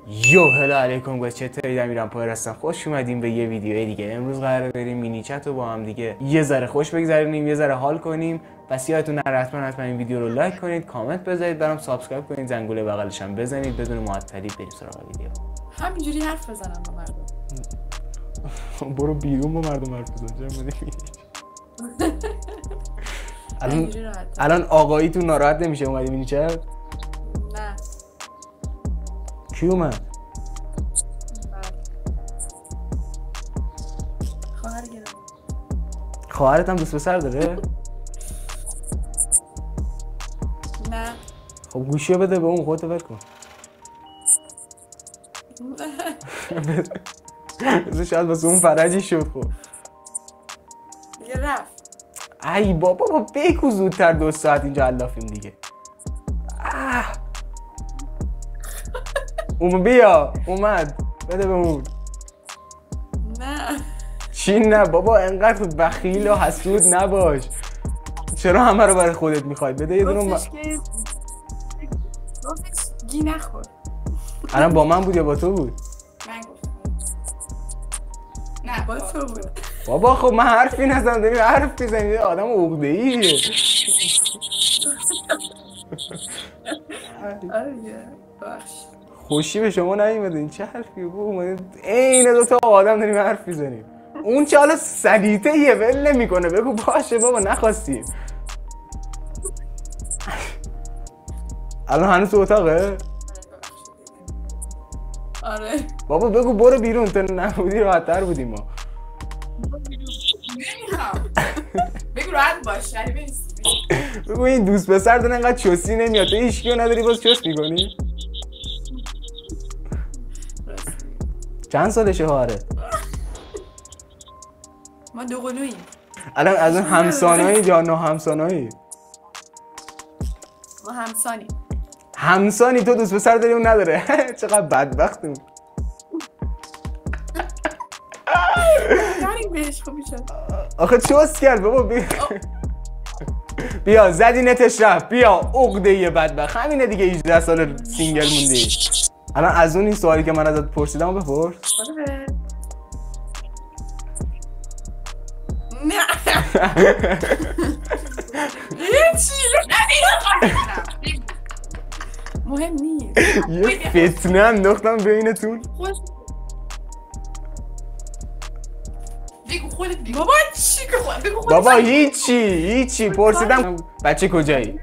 هلا علیکم با چطورید؟ امیرم پایر هستم. خوش اومدیم به یه ویدیو دیگه. امروز قراره بریم مینی چت رو با هم دیگه یه ذره خوش بگذرونیم، یه ذره حال کنیم. پس یادتون نره حتما این ویدیو رو لایک کنید، کامنت بذارید، برام سابسکرایب کنید، زنگوله بغلش هم بزنید. بدون معطلی بریم سراغ ویدیو. همینجوری حرف بزنم با مردم. برو بیرون با مردم حرف بزن. الان آقاییتون ناراحت نمیشه اومدی مینی چت؟ نه. کی اومد؟ خواهر گرم. خواهرت هم دوست پسر داره؟ نه. خب گوشیو بده به اون، خودت ول کن. بذار شاید واسه اون فرجی شد. خب دیگه رفت. ای بابا بگو زودتر 2 ساعت اینجا علافیم دیگه. بیا اومد، بده به اون. نه چی نه بابا، انقدر بخیل و حسود نباش. چرا همه رو برای خودت میخوای؟ بده یه دونه. گفتش گی نخور. الان با من بود یا با تو بود؟ من گفتم نه با تو بود. بابا خب من حرفی نزدم، داریم حرف میزنید. آدم عقده‌ایه. خوشی به شما نیومده. این چه حرفی بود؟ عین 2 تا آدم داریم حرف میزنیم. اون چه حالا سلیطه یه ول نمیکنه. بگو باشه بابا نخواستیم. الان هنوز تو اتاقه؟ آره بابا بگو برو بیرون، تو نبودی راحت‌تر بودیم ما. نمیخوام. بگو راحت باش. بگو این دوست پسر داره انقدر چوسی نمیاد، تو هیچکیو نداری باز چوس میکنی؟ چند سالشه خواهرت؟ ما دوقلوییم. الان از اون همسانایی یا نه همسانایی؟ ما همسانیم. همسانی؟ تو دوست پسر داری اون نداره؟ چقدر بدبختیم. نریم بهش خوب میشه. آخه چوس کرد بابا. بیا زدی نتش رفت. بیا عقده یه بدبخت. همینه دیگه 18 سال سینگل موندی. الان از اون این سوالی که من ازت پرسیدم رو بپرس. نه مهم نیست. یه فتنه انداختم بینتون. بگو خودت. بابا چی که خودت؟ بگو خودت. بابا هیچی پرسیدم بچه کجایی؟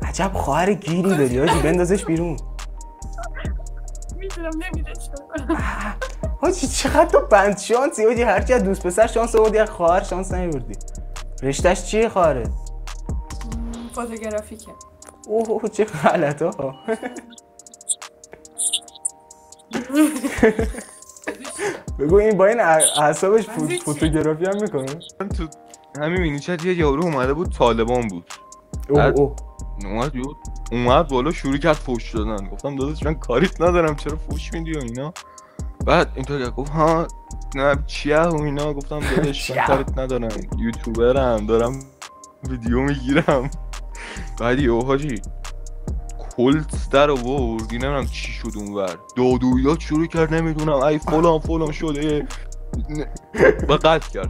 عجب خواهر گیری داری حاجی، بندازش بیرون. میدونم نمیره چرا. حاجی چقدر تو بند شانسی حاجی، هرچی از دوست پسر شانس آوردی از خواهر شانس نیاوردی. رشتهش چیه خواهرت؟ فوتوگرافیکه. اوه چه غلطا. بگو این با این اعصابش فوتوگرافی هم میکنه؟ تو همین مینی چت یه یارو اومده بود، طالبان بود. اومد بالا شروع کرد فوش دادن. گفتم داداش من کاریت ندارم، چرا فوش میدی و اینا. بعد اینطور گفت ها نه چیه و اینا. گفتم داداش من کاریت ندارم، یوتیوبرم، دارم ویدیو میگیرم. بعد یهو حاجی کلت در آورد، نمیدونم چی شد اونور، دادویات شروع کرد، نمیدونم ای فلان شده و قطع کرد.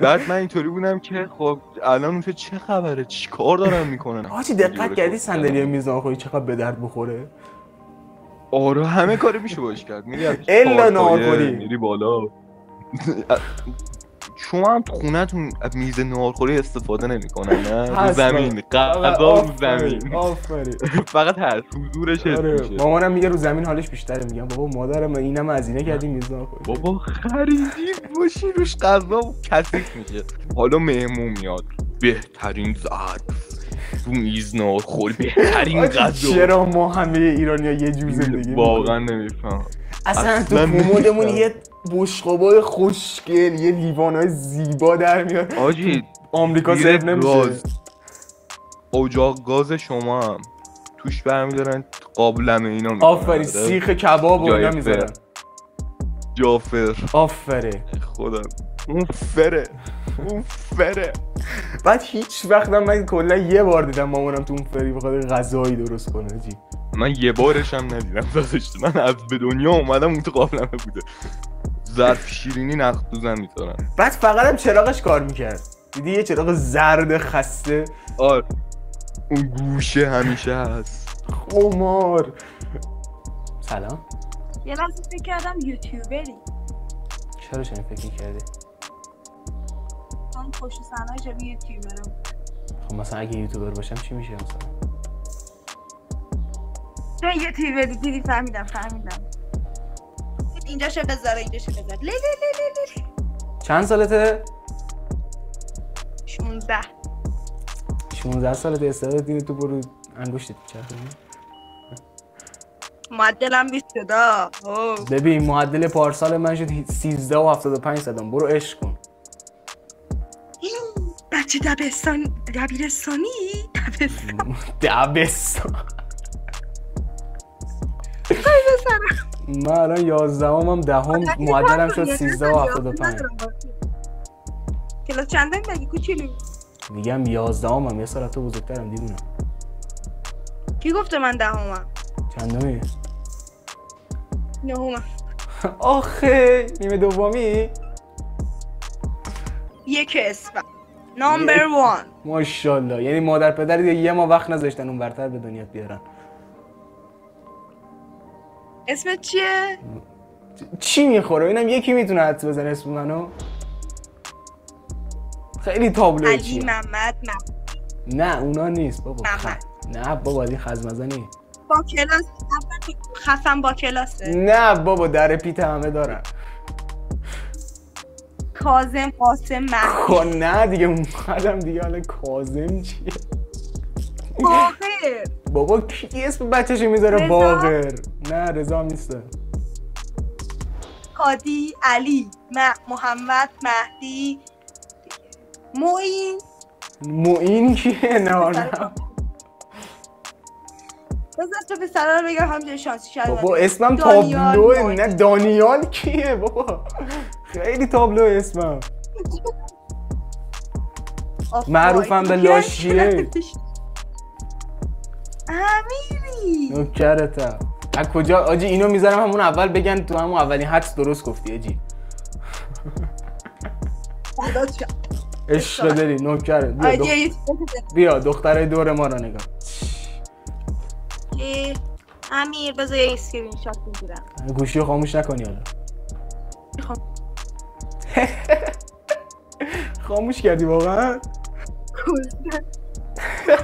بعد من اینطوری بودم که خب الان اون چه خبره، چی کار دارن میکنن؟ حاجی دقت کردی صندلی میز ناهارخوری چقدر به درد بخوره؟ آره همه کاری میشه باش کرد. میری الا ناهارخوری میری بالا. شما هم تو خونه‌تون میز ناهارخوری استفاده نمیکنن نه؟ رو زمین، غذا رو زمین. آفرین. فقط هست حضورش حس میشه. مامانم میگه رو زمین حالش بیشتره. میگم بابا مادرم اینم هزینه کردیم میز ناهارخوری. بابا خریدی باشی روش غذا کثیف میشه. حالا مهمون میاد، بهترین ظرف تو میز ناهارخوری، بهترین غذا. چرا ما همه ایرانی‌ها یه جور زندگی واقعا نمیفهمم. اصلا تو کمدمون یه بشقابای خوشگل، یه لیوانای زیبا در میاد. آجی آمریکا سیف نمیشه. اجاق گاز شما هم توش برمیدارن قابلمه اینا میکنن. آفرین سیخ کباب و اینا میذارن. جافر. آفرین خدا اون فره بعد هیچ وقتم من کلا یه بار دیدم مامانم تو اون فری بخواد غذایی درست کنه جی. من یه بارش هم ندیدم داداش. من از به دنیا اومدم اون تو قابلمه بوده. ظرف شیرینی نخت دوزم میذارن. بعد فقط هم چراغش کار میکرد. دیدی یه چراغ زرد خسته. آره اون گوشه همیشه هست. خمار. سلام. یه لحظه فکر کردم یوتیوبری. چرا چنین فکر کردی؟ من پشت صحنه جلوی یوتیوبرم. خب مثلا اگه یوتیوبر باشم چی میشه مثلا؟ تو یوتیوبری دیدی فهمیدم. اینجا شو بذار اینجا شو بذار. لی. چند سالته؟ 16. 16 سالته استعداد دیدی تو برو انگشتت چرخونی؟ معدلم 22. ببین معدل پارسال من شد 13 و 75 زدم. برو عشق کن. بچه دبستانی؟ دبستان. من الان 11 هم دهم معدلم شد 13 و 75. کلاس چندم بگی کوچولو؟ میگم 11 هم یه سال تو بزرگترم دیدونم. کی گفته من 10ام؟ چندمی؟ 9ام. آخه نیمه دومی؟ 1 اسفند. نمبر 1. ماشاءالله. یعنی مادر پدر یه ما وقت نذاشتن اون برتر به دنیا بیارن. اسمت چیه؟ چی میخوره؟ اینم یکی میتونه حدس بزنه اسم منو؟ خیلی تابلوه. علی محمد. نه اونا نیست بابا. محمد. نه بابا این خزمزنی. با کلاس خفن با کلاسه. نه بابا در پیت همه دارن. کاظم قاسم مهدی. نه دیگه اومدم دیگه. حالا کاظم چیه؟ باقر. بابا کی اسم بچه‌شو میذاره باقر؟ نه رضا نیست. هادی علی محمد مهدی معین کیه؟ نه بذار تو به سلام رو بگم همجوری شانسی شاید. بابا اسمم تابلوه. نه دانیال کیه بابا؟ خیلی تابلوه اسمم. معروفم به لاشیه. امیری نوکرتم. از کجا آجی اینو میذارم همون اول بگن تو همون اولین حدس درست گفتی آجی. عشق داری نوکرت. بیا دخترای دور ما رو نگاه. امیر بذار یه اسکرین شات بگیرم. گوشی رو خاموش نکنی حالا. خاموش کردی واقعا؟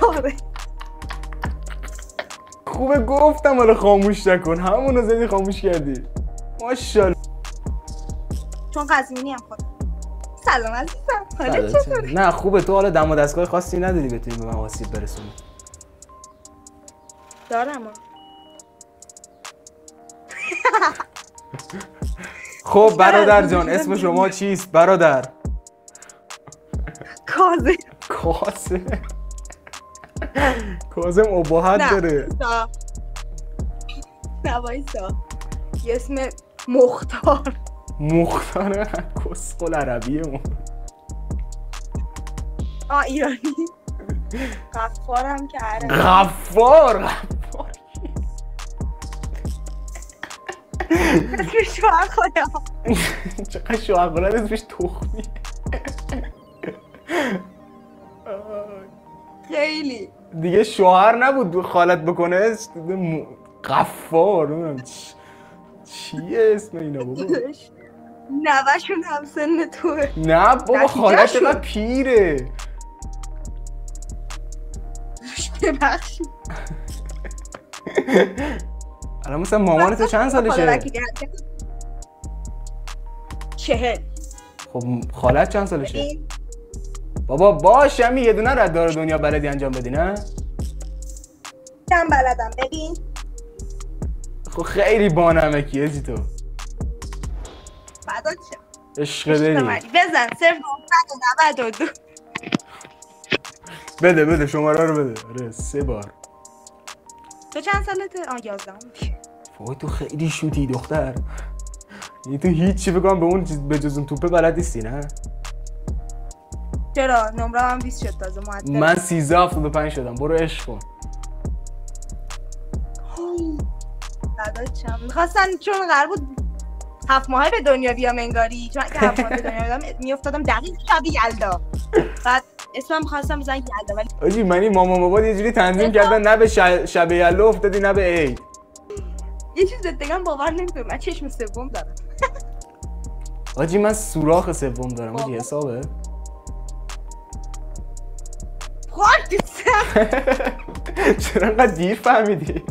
آره. خوبه گفتم حالا خاموش نکن. همونو زدی خاموش کردی. ماشاءالله. چون قزوینی هم خودم. سلام عزیزم. حالا چطوری؟ نه خوبه. تو حالا دم و دستگاه خاصی نداری بتونی به من آسیب برسونی. دارم. خب برادر جان اسم شما چیست برادر؟ کاظم ابهت داره. نه وایسا. یه اسم مختار. کسخل عربیه ما. ایرانی. غفارم که عربی. غفار اسمش شوهرخاله. چقدر شوهرخاله اسمش تخمی. خیلی دیگه شوهر نبود خالت بکنه. غفار. نمیدونم چیه اسم اینا بابا. نوشون هم سن توه. نه بابا خالت چقدر پیره. ببخشید. الان مثلا مامانت چند سالشه؟ 40. خب خالت چند سالشه؟ بابا باش همین یه دونه رد داره دنیا بلدی انجام بدی نه؟ کم بلدم ببین. خب خیلی بانمکیه چی تو؟ بعدا چه؟ عشق داری. بزن 0992. بده شماره رو بده. آره 3 بار. تو چند سالته؟ 11. وای تو خیلی شوتی دختر. یعنی تو هیچ چی بگم به اون به جز اون توپه بلد نیستی نه؟ چرا نمره هم 20 شد تازه معدل. من 1375 شدم. برو عشق کن. داداشم میخواستن چون قرار بود 7 ماهه به دنیا بیام انگاری، چون اگه 7 ماهه به دنیا بیام میافتادم دقیق شب یلدا. بعد اسمم می‌خواستم بزنم یلدا ولی آجی من این مامان بابا یه جوری تنظیم کردن نه به شب یلدا افتادی نه به عید. یه چیز بگم باور نمی‌کنی من چشم سوم دارم. آجی من سوراخ سوم دارم. آجی حسابه؟ خاک چرا انقدر دیر فهمیدی؟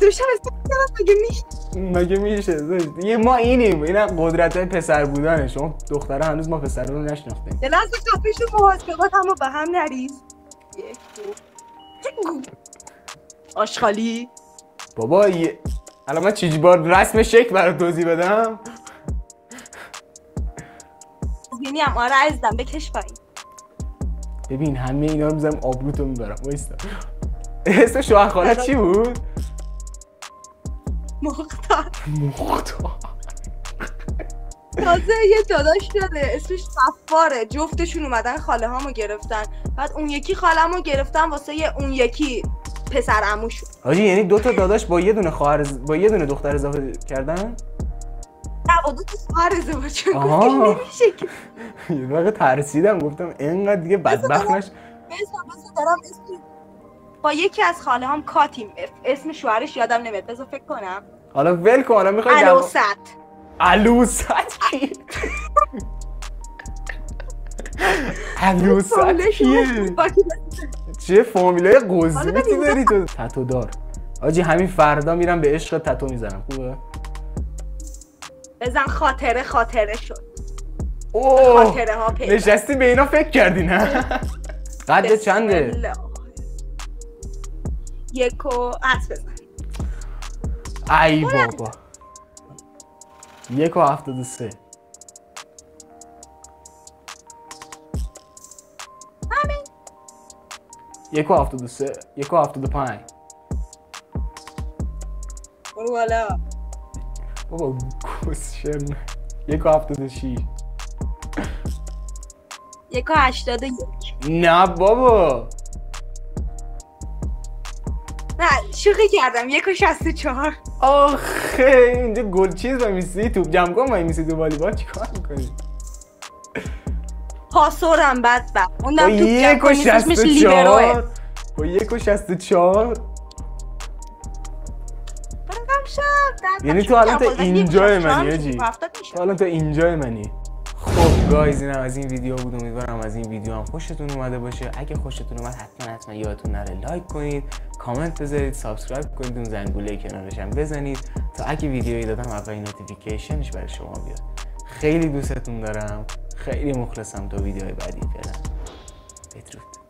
دوشم استفاده مگه میشه؟ یه ما اینیم. اینا قدرت‌های پسر بودنه. شما دختره هنوز ما پسر رو نشناختیم. یه لحظه کافیش محاسبات همو به هم نریز. آشغالی بابا الان من چیزی بار رسم شکل برات توضیح بدم؟ می‌بینیم آره عزیزم بکش پایین. ببین همه اینا رو می‌ذارم آبروتو میبرم. وایستا. اسم شوهر خالت چی بود؟ مختار. مختار. تازه یه داداش داره اسمش صفاره. جفتشون اومدن خاله هامو گرفتن. بعد اون یکی خاله‌مو گرفتن واسه اون یکی پسر عموشون. حاجی یعنی 2 تا داداش با یه دونه خواهر با یه دونه دختر اضافه کردن؟ نه با 2 تا خواهر ازدواج کردن. نمیشه که. یه وقت ترسیدم گفتم اینقدر دیگه بدبخت نش. بذار دارم با یکی از خاله هم کاتیم. اسم شوهرش یادم نمیاد. بذار فکر کنم. حالا ول کن. حالا میخوای علوست. علوست کی؟ علوست کیه؟ چه فامیلای قزمیتی داری تو؟ تتو دار. آجی همین فردا میرم به عشق تتو میزنم. خوبه؟ بزن خاطره شد. اوه خاطره ها پیدا. نشستی به اینا فکر کردی نه؟ قد چنده؟ 1 و عطف بزن. ای بابا 1 و 73. همین 1 و 73. 1 و 75. برو بالا. بابا کسشر. 1 و 76. 1 و 81. نه بابا نه شوخی کردم. 1 و 64. آخه اینجا گل چیز وای میسی توپ جمع کن وای میسی تو والیبال چیکار میکنی؟ پاسورم بدبخت. با 1 و 64. با 1 و 64. یعنی تو الان تا اینجای منی آجی. تو الان تا اینجای منی. خب گایز اینم از این ویدیو بود. امیدوارم از این ویدیو هم خوشتون اومده باشه. اگه خوشتون اومد حتما یادتون نره لایک کنید، کامنت بذارید، سابسکرایب کنید، اون زنگوله کنارش هم بزنید تا اگه ویدیویی دادم اولین نوتیفیکیشنش برای شما بیاد. خیلی دوستتون دارم. خیلی مخلصم تا ویدیوهای بعدی. فعلا بدرود.